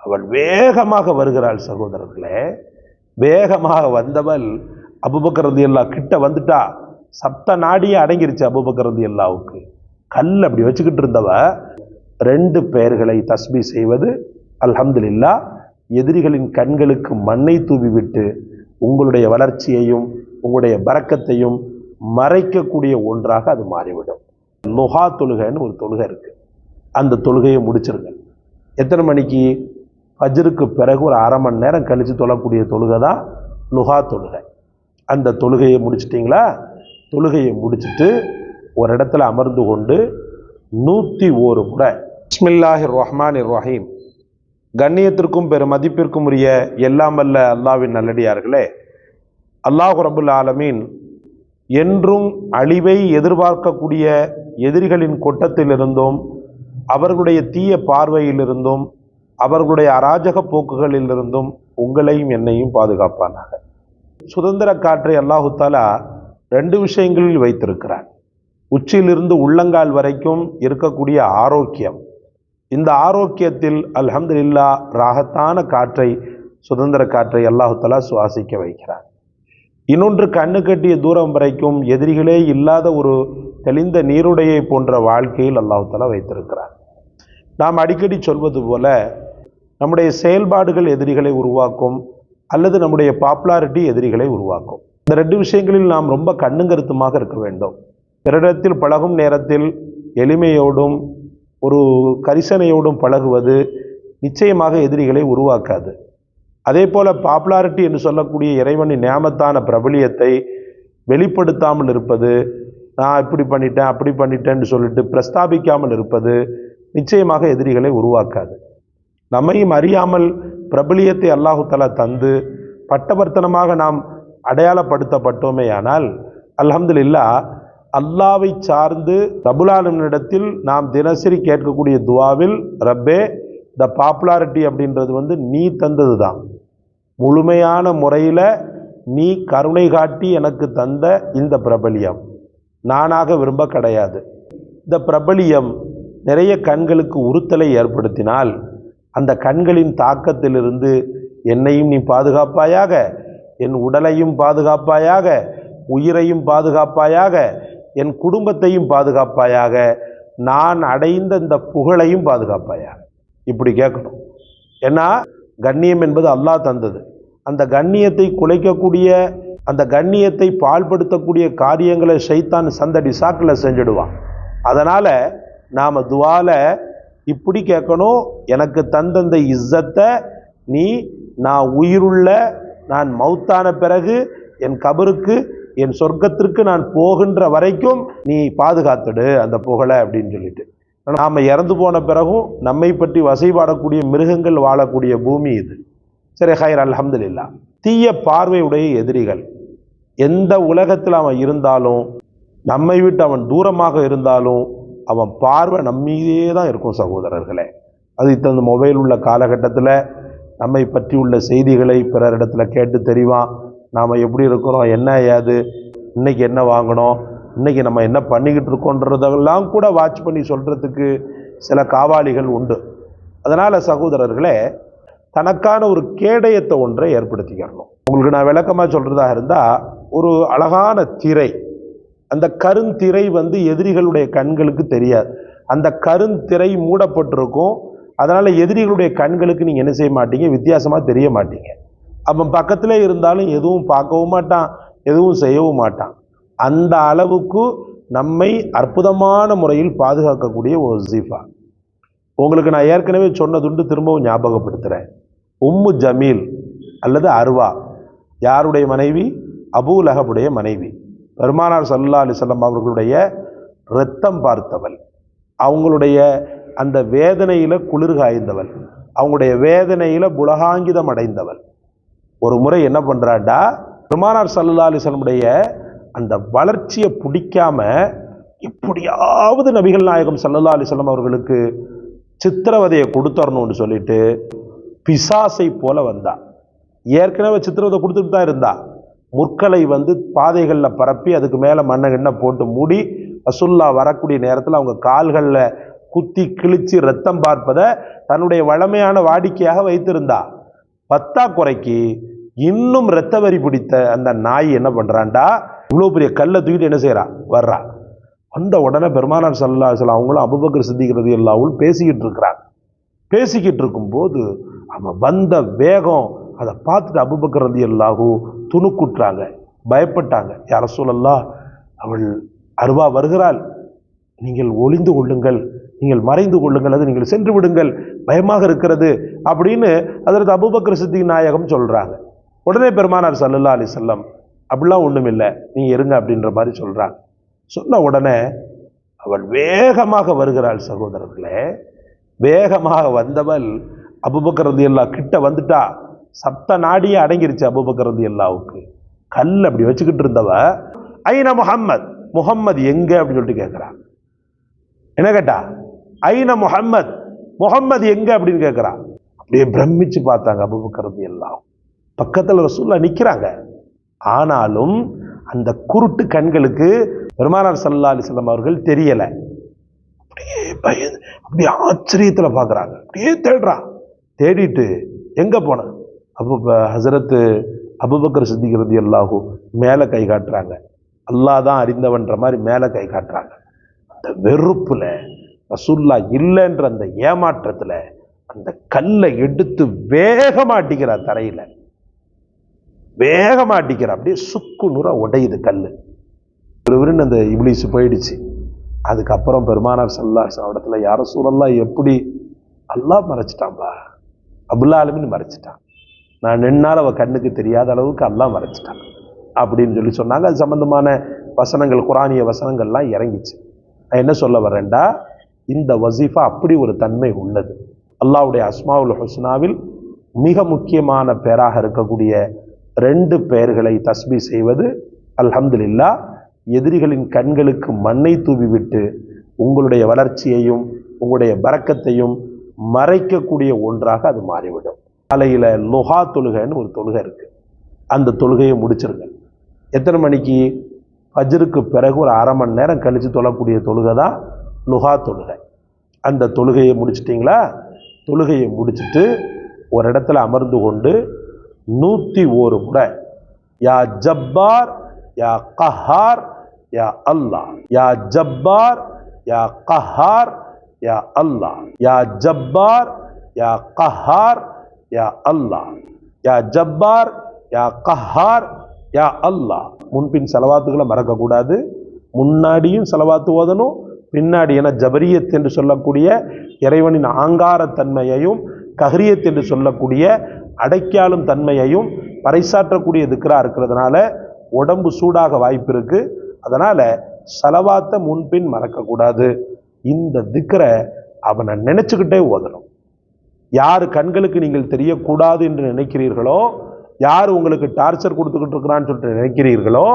அவள் வேகமாக வருகிறாள் சகோதரர்களே. வேகமாக வந்தவள் அபூபக்கர் ரலியல்லாஹு கிட்ட வந்துட்டா. சப்த நாடியே அடங்கிருச்சு அபூபக்கர் ரலியல்லாஹுக்கு. கல் அப்படி வச்சுக்கிட்டு இருந்தவ 2 பெயர்களை தஸ்பீ செய்வது அல்ஹம்துலில்லாஹ் எதிரிகளின் கண்களுக்கு மண்ணை தூவி விட்டு உங்களுடைய வளர்ச்சியையும் உங்களுடைய பரக்கத்தையும் மறைக்கக்கூடிய ஒன்றாக அது மாறிவிடும். லுஹா தொழுகைன்னு ஒரு தொழுகை இருக்கு. அந்த தொழுகையை முடிச்சிருங்க. எத்தனை மணிக்கு? ஃபஜ்ருக்கு பிறகு ஒரு அரை மணி நேரம் கழித்து தொழக்கூடிய தொழுகை தான் லுஹா தொழுகை. அந்த தொழுகையை முடிச்சிட்டிங்களா? தொழுகையை முடிச்சுட்டு ஒரு இடத்துல அமர்ந்து கொண்டு 101 முறை பிஸ்மில்லாஹிர் ரஹ்மானிர் ரஹீம். கண்ணியத்திற்கும் பெரும் மதிப்பிற்கும் உரிய எல்லாம் வல்ல அல்லாஹ்வின் நல்லடியார்களே, அல்லாஹ் ரப்புல் ஆலமீன் என்றும் அழிவை எதிர்பார்க்கக்கூடிய எதிரிகளின் கொட்டத்திலிருந்தும் அவர்களுடைய தீய பார்வையிலிருந்தும் அவர்களுடைய அராஜக போக்குகளிலிருந்தும் உங்களையும் என்னையும் பாதுகாப்பானாக. சுதந்திர காற்றை அல்லாஹு தாலா 2 விஷயங்களில் வைத்திருக்கிறார். உச்சியிலிருந்து உள்ளங்கால் வரைக்கும் இருக்கக்கூடிய ஆரோக்கியம். இந்த ஆரோக்கியத்தில் அல்ஹம்துலில்லாஹ் ராகத்தான காற்றை, சுதந்திர காற்றை அல்லாஹு தாலா சுவாசிக்க வைக்கிறார். இன்னொன்று, கண்ணு கட்டிய தூரம் வரைக்கும் எதிரிகளே இல்லாத ஒரு தெளிந்த நீருடையை போன்ற வாழ்க்கையில் அல்லாஹு தாலா வைத்திருக்கிறார். நாம் அடிக்கடி சொல்வது போல நம்முடைய செயல்பாடுகள் எதிரிகளை உருவாக்கும், அல்லது நம்முடைய பாப்புலாரிட்டி எதிரிகளை உருவாக்கும். இந்த 2 விஷயங்களில் நாம் ரொம்ப கண்ணுங்கருத்துமாக இருக்க வேண்டும். பிறரிடத்தில் பழகும் நேரத்தில் எளிமையோடும் ஒரு கரிசனையோடும் பழகுவது நிச்சயமாக எதிரிகளை உருவாக்காது. அதே போல பாப்புலாரிட்டி என்று சொல்லக்கூடிய இறைவனின் நியாமத்தான பிரபலியத்தை வெளிப்படுத்தாமல் இருப்பது, நான் இப்படி பண்ணிட்டேன் அப்படி பண்ணிட்டேன்னு சொல்லிட்டு பிரஸ்தாபிக்காமல் இருப்பது நிச்சயமாக எதிரிகளை உருவாக்காது. நம்மையும் அறியாமல் பிரபலியத்தை அல்லாஹு தஆலா தந்து பட்டவர்த்தனமாக நாம் அடையாளப்படுத்தப்பட்டோமே ஆனால் அல்ஹம்துலில்லாஹ் அல்லாவை சார்ந்து ரப்புல் ஆலமீனிடத்தில் நாம் தினசரி கேட்கக்கூடிய துவாவில், ரப்பே இந்த பாப்புலாரிட்டி அப்படின்றது நீ தந்தது தான், முழுமையான முறையில் நீ கருணை காட்டி எனக்கு தந்த இந்த பிரபலியம் நானாக விரும்ப கிடையாது. இந்த பிரபலியம் நிறைய கண்களுக்கு உறுத்தலை ஏற்படுத்தினால் அந்த கண்களின் தாக்கத்திலிருந்து என்னையும் நீ பாதுகாப்பாயாக, என் உடலையும் பாதுகாப்பாயாக, உயிரையும் பாதுகாப்பாயாக, என் குடும்பத்தையும் பாதுகாப்பாயாக, நான் அடைந்த இந்த புகழையும் பாதுகாப்பாயாக. இப்படி கேட்கணும். ஏன்னா கண்ணியம் என்பது அல்லாஹ் தந்தது. அந்த கண்ணியத்தை குலைக்கக்கூடிய, அந்த கண்ணியத்தை பாழ்படுத்தக்கூடிய காரியங்களை ஷைத்தான் சந்தடி சாக்கில் செஞ்சிடுவான். அதனால் நாம் துவால இப்படி கேட்கணும், எனக்கு தந்த இஸ்ஸத்தை நீ நான் உயிருள்ள, நான் மௌத்தான பிறகு என் கபருக்கு, என் சொர்க்கத்திற்கு நான் போகின்ற வரைக்கும் நீ பாதுகாத்துடு அந்த புகழை அப்படின்னு சொல்லிட்டு. நாம் இறந்து போன பிறகும் நம்மை பற்றி வசைபாடக்கூடிய மிருகங்கள் வாழக்கூடிய பூமி இது. சரி, ஹைர், அல்ஹம்துலில்லாஹ். தீய பார்வையுடைய எதிரிகள் எந்த உலகத்தில் அவன் இருந்தாலும், நம்மை விட்டு அவன் தூரமாக இருந்தாலும், அவன் பார்வை நம்மீதே தான் இருக்கும் சகோதரர்களே. அது இந்த மொபைல் உள்ள காலகட்டத்தில் நம்மை பற்றி உள்ள செய்திகளை பிறரிடத்தில் கேட்டு தெரிவான். நாம் எப்படி இருக்கிறோம், என்ன ஏது, இன்றைக்கி என்ன வாங்கணும், இன்றைக்கி நம்ம என்ன பண்ணிக்கிட்டு இருக்கோன்றதெல்லாம் கூட வாட்ச் பண்ணி சொல்கிறதுக்கு சில காவாளிகள் உண்டு. அதனால் சகோதரர்களே, தனக்கான ஒரு கேடயத்தை ஒன்றை ஏற்படுத்திக்கிறணும். உங்களுக்கு நான் விளக்கமாக சொல்கிறதாக இருந்தால், ஒரு அழகான திரை, அந்த கருந்திரை எதிரிகளுடைய கண்களுக்கு தெரியாது. அந்த கருந்திரை மூடப்பட்டிருக்கும். அதனால் எதிரிகளுடைய கண்களுக்கு நீங்கள் என்ன செய்ய மாட்டீங்க, வித்தியாசமாக தெரிய மாட்டீங்க. அவன் பக்கத்திலே இருந்தாலும் எதுவும் பார்க்கவும் மாட்டான், எதுவும் செய்யவும் மாட்டான். அந்த அளவுக்கு நம்மை அற்புதமான முறையில் பாதுகாக்கக்கூடிய ஒரு ஜீஃபா. உங்களுக்கு நான் ஏற்கனவே சொன்னதுண்டு, திரும்பவும் ஞாபகப்படுத்துகிறேன். உம்மு ஜமீல் அல்லது அர்வா யாருடைய மனைவி? அபூ லஹபுடைய மனைவி. பெருமானார் ஸல்லல்லாஹு அலைஹி வஸல்லம் அவர்களுடைய இரத்தம் பார்த்தவள், அவங்களுடைய அந்த வேதனையில் குளிர் காய்ந்தவள், அவங்களுடைய வேதனையில் புலகாங்கிதம் அடைந்தவள். ஒரு முறை என்ன பண்ணுறாண்டா, பெருமானார் ஸல்லல்லாஹு அலைஹி வஸல்லமுடைய அந்த வளர்ச்சியை பிடிக்காம எப்படியாவது நபிகள் நாயகம் ஸல்லல்லாஹு அலைஹி வஸல்லம் அவர்களுக்கு சித்திரவதையை கொடுத்துடணும்னு சொல்லிட்டு பிசாசை போல வந்தா. ஏற்கனவே சித்திரவதை கொடுத்துட்டு தான் இருந்தா. முற்களை பாதைகளில் பரப்பி அதுக்கு மேலே மண்ணை போட்டு மூடி ரசூலுல்லாஹ் வரக்கூடிய நேரத்தில் அவங்க கால்களில் குத்தி கிழிச்சு ரத்தம் பார்ப்பதை தன்னுடைய வழமையான வாடிக்கையாக வைத்திருந்தா. பத்தாக்குறைக்கு இன்னும் இரத்த வரி பிடித்த அந்த நாய் என்ன பண்றான்டா, இவ்வளவு பெரிய கல்லை தூக்கிட்டு என்ன செய்யறா, வர்றா. வந்த உடனே பெருமானார் ஸல்லல்லாஹு அலைஹி வஸல்லம் அவங்களும் அபூபக்கர் சித்திக் ரலியல்லாஹு அன்ஹு பேசிக்கிட்டு இருக்கிறாங்க. பேசிக்கிட்டு இருக்கும்போது அவன் வந்த வேகம் அதை பார்த்துட்டு அபூபக்கர் ரலியல்லாஹு துணுக்குற்றாங்க, பயப்பட்டாங்க. யா ரசூலல்லாஹ், அவள் அருவா வருகிறாள், நீங்கள் ஒளிந்து கொள்ளுங்கள், நீங்கள் மறைந்து கொள்ளுங்கள், அது நீங்கள் சென்று விடுங்கள், பயமாக இருக்கிறது அப்படின்னு அதற்கு அபூபக்கர் சித்திக் நாயகம் சொல்றாங்க. உடனே பெருமானார் ஸல்லல்லாஹு அலைஹி வஸல்லம், அப்படிலாம் ஒண்ணும் இல்லை, நீங்க இருங்க அப்படின்ற மாதிரி சொல்றாங்க. சொன்ன உடனே அவள் வேகமாக வருகிறாள். சகோதரர்களே, வேகமாக வந்தவள் அபூபக்கர் ரலியல்லாஹு கிட்ட வந்துட்டா. சப்த நாடியே அடங்கிருச்சு அபூபக்கர் ரலியல்லாஹுக்கு. கல் அப்படி வச்சுக்கிட்டு இருந்தவ, ஐன முஹம்மத், முஹம்மது எங்க அப்படின்னு சொல்லிட்டு கேட்கிறான். என்ன கேட்டா, ஐன முஹம்மத், முஹம்மது எங்க அப்படின்னு கேட்கிறான். அப்படியே பிரமிச்சு பார்த்தாங்க அபூபக்கர் ரலியல்லாஹு. பக்கத்துல ரசூலுல்லாஹ் நிக்கிறாங்க. ஆனாலும் அந்த குருட்டு கண்களுக்கு பெருமானார் ஸல்லல்லாஹு அலைஹி வஸல்லம் அவர்கள் தெரியல. அப்படியே அப்படியே ஆச்சரியத்துல பாக்குறாங்க. அப்படியே தேடுறான். தேடிட்டு எங்க போன ஹஸரத் அபூபக்கர் சித்திக் ரலியல்லாஹு மேல கை காட்டுறாங்க. அல்லாஹ் தான் அறிந்தவன்ற மாதிரி மேல கை காட்டுறாங்க. அந்த வெறுப்புல, ரசூலுல்லாஹ் இல்லைன்ற அந்த ஏமாற்றத்துல அந்த கல்லை எடுத்து வேகமா அடிக்கிறார் தரையில. வேகமா அடிக்கிற, அப்படியே சுக்கு நூற உடையுது கல்லு. ஒருவருன்னு அந்த இப்லீஸ் போயிடுச்சு. அதுக்கப்புறம் பெருமானார் ஸல்லல்லாஹு அலைஹி வஸல்லம் இடத்துல, யா ரசூலல்லாஹ், எப்படி அல்லாஹ் மறைச்சிட்டான்பா, ரப்புல் ஆலமீன் மறைச்சிட்டான், நான் நின்னால் அவ கண்ணுக்கு தெரியாத அளவுக்கு அல்லாஹ் மறைச்சிட்டான் அப்படின்னு சொல்லி சொன்னாங்க. அது சம்பந்தமான வசனங்கள், குரானிய வசனங்கள்லாம் இறங்கிச்சு. நான் என்ன சொல்ல வரேன்டா, இந்த வசீஃபா அப்படி ஒரு தன்மை உள்ளது. அல்லாஹ்வுடைய அஸ்மாவுல் ஹுஸ்னாவில் மிக முக்கியமான பேராக இருக்கக்கூடிய 2 பெயர்களை தஸ்பீ செய்வது அல்ஹம்துலில்லாஹ் எதிரிகளின் கண்களுக்கு மண்ணை தூவிவிட்டு உங்களுடைய வளர்ச்சியையும் உங்களுடைய பரக்கத்தையும் மறைக்கக்கூடிய ஒன்றாக அது மாறிவிடும். காலையில லுஹா தொழுகைன்னு ஒரு தொழுகை இருக்கு. அந்த தொழுகையை முடிச்சிருங்க. எத்தனை மணிக்கு? ஃபஜ்ருக்கு பிறகு ஒரு அரை மணி நேரம் கழிச்சு தொழக்கூடிய தொழுகை தான் லுஹா தொழுகை. அந்த தொழுகையை முடிச்சிட்டிங்களா? தொழுகையை முடிச்சுட்டு ஒரு இடத்துல அமர்ந்து கொண்டு 101 முறை யா ஜப்பார் யா கஹார் யா அல்லாஹ், யா ஜப்பார் யா கஹார் யா அல்லாஹ், யா ஜப்பார் யா கஹார் யா அல்லாஹ், யா ஜப்பார் யா கஹார் யா அல்லாஹ். முன்பின் செலவாத்துக்களை மறக்கக்கூடாது. முன்னாடியும் செலவாத்து ஓதணும், பின்னாடி. என ஜபரியத் என்று சொல்லக்கூடிய இறைவனின் ஆங்காரத்தன்மையையும், கஹ்ரியத் என்று சொல்லக்கூடிய அடைக்காலும் தன்மையையும் பறைசாற்றக்கூடிய திக்ரா இருக்கிறதுனால உடம்பு சூடாக வாய்ப்பு இருக்கு. அதனால சலவாத்தை முன்பின் மறக்கக்கூடாது. இந்த திக்ரை அவனை நினைச்சுக்கிட்டே ஓதணும். யாரு கண்களுக்கு நீங்கள் தெரியக்கூடாது என்று நினைக்கிறீர்களோ, யார் உங்களுக்கு டார்ச்சர் கொடுத்துக்கிட்டு இருக்கிறான்னு சொல்லிட்டு நினைக்கிறீர்களோ,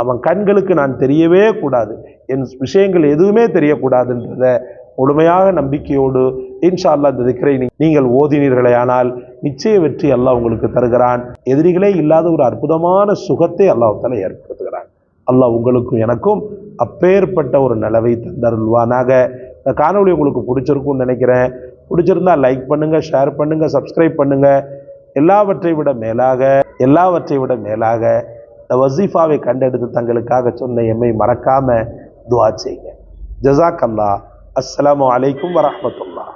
அவன் கண்களுக்கு நான் தெரியவே கூடாது, என் விஷயங்கள் எதுவுமே தெரியக்கூடாதுன்றத முழுமையாக நம்பிக்கையோடு இன்ஷா அல்லாஹ் இந்த திக்ரை நீங்கள் ஓதினீர்களேயானால் நிச்சய வெற்றி அல்லாஹ் உங்களுக்கு தருகிறான். எதிரிகளே இல்லாத ஒரு அற்புதமான சுகத்தை அல்லாஹ் தஆலா ஏற்படுத்துகிறான். அல்லாஹ் உங்களுக்கும் எனக்கும் அப்பேற்பட்ட ஒரு நிலவை தந்தருள்வானாக. இந்த காணொளி உங்களுக்கு பிடிச்சிருக்கும்னு நினைக்கிறேன். பிடிச்சிருந்தா லைக் பண்ணுங்க, ஷேர் பண்ணுங்க, சப்ஸ்கிரைப் பண்ணுங்க. எல்லாவற்றை விட மேலாக இந்த வசீஃபாவை கண்டெடுத்து தங்களுக்காக சொன்ன எம்மை மறக்காம துஆ செய்யுங்க. ஜஸாக் அல்லாஹ். அஸ்ஸலாமு அலைக்கும் வரஹ்மத்துல்லாஹ்.